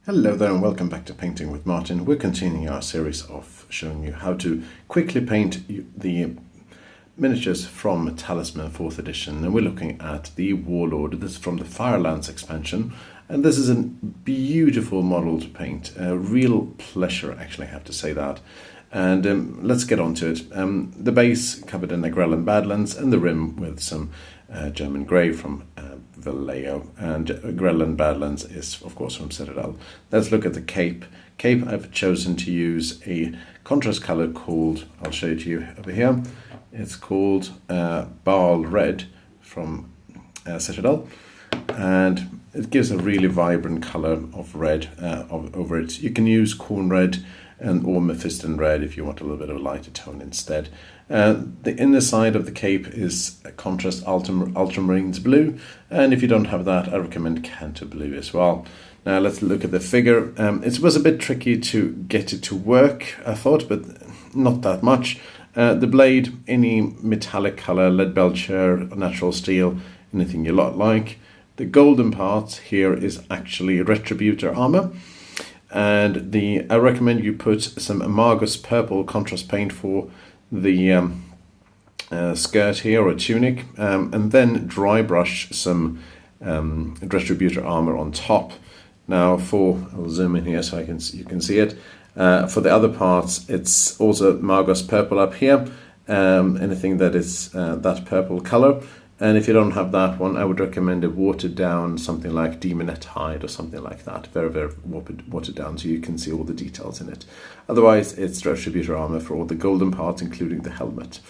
Hello there and welcome back to Painting with Martin. We're continuing our series of showing you how to quickly paint the miniatures from Talisman 4th edition, and we're looking at the Warlord. This is from the Firelands expansion, and this is a beautiful model to paint. A real pleasure, actually, I have to say that. And let's get on to it. The base covered in Agrellan Badlands and the rim with some German grey from Vallejo, and Agrellan Badlands is of course from Citadel. Let's look at the cape. I've chosen to use a contrast colour called, I'll show it to you over here, it's called Ball Red from Citadel, and it gives a really vibrant colour of red over it. You can use corn red or Mephiston red if you want a little bit of a lighter tone instead. The inner side of the cape is a contrast ultramarines blue, and if you don't have that, I recommend Canto blue as well. Now let's look at the figure. It was a bit tricky to get it to work, I thought, but not that much. The blade, any metallic color, lead belcher, natural steel, anything you like. The golden part here is actually Retributor armor. And I recommend you put some Amargus purple contrast paint for the skirt here, or tunic, and then dry brush some Retributor armor on top. Now I'll zoom in here so you can see it. For the other parts, it's also Amargus purple up here, anything that is that purple color. And if you don't have that one, I would recommend a watered down, something like Demonette hide or something like that. Very, very watered down so you can see all the details in it. Otherwise, it's Retributor armor for all the golden parts, including the helmet.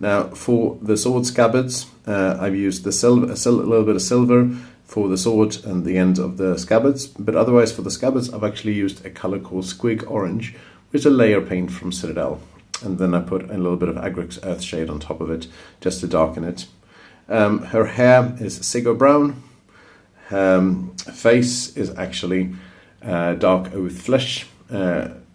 Now, for the sword scabbards, I've used a little bit of silver for the sword and the end of the scabbards. But otherwise, for the scabbards, I've actually used a color called Squig Orange, which is a layer paint from Citadel. And then I put a little bit of Agrix Earthshade on top of it, just to darken it. Her hair is Siggo brown. Face is actually dark oath flesh,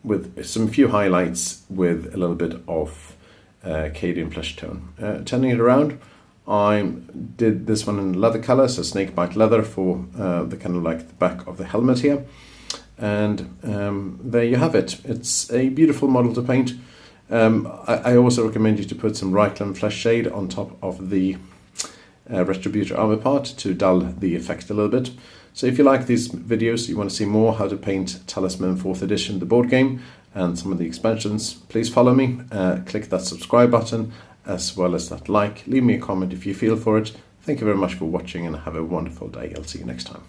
with some few highlights with a little bit of Cadian flesh tone. Turning it around, I did this one in leather color, so snakebite leather for the kind of like the back of the helmet here. And there you have it. It's a beautiful model to paint. I also recommend you to put some Reichland flesh shade on top of the Retributor armor part to dull the effect a little bit. So if you like these videos, you want to see more how to paint Talisman 4th edition, the board game, and some of the expansions, please follow me. Click that subscribe button as well as that like. Leave me a comment if you feel for it. Thank you very much for watching and have a wonderful day. I'll see you next time.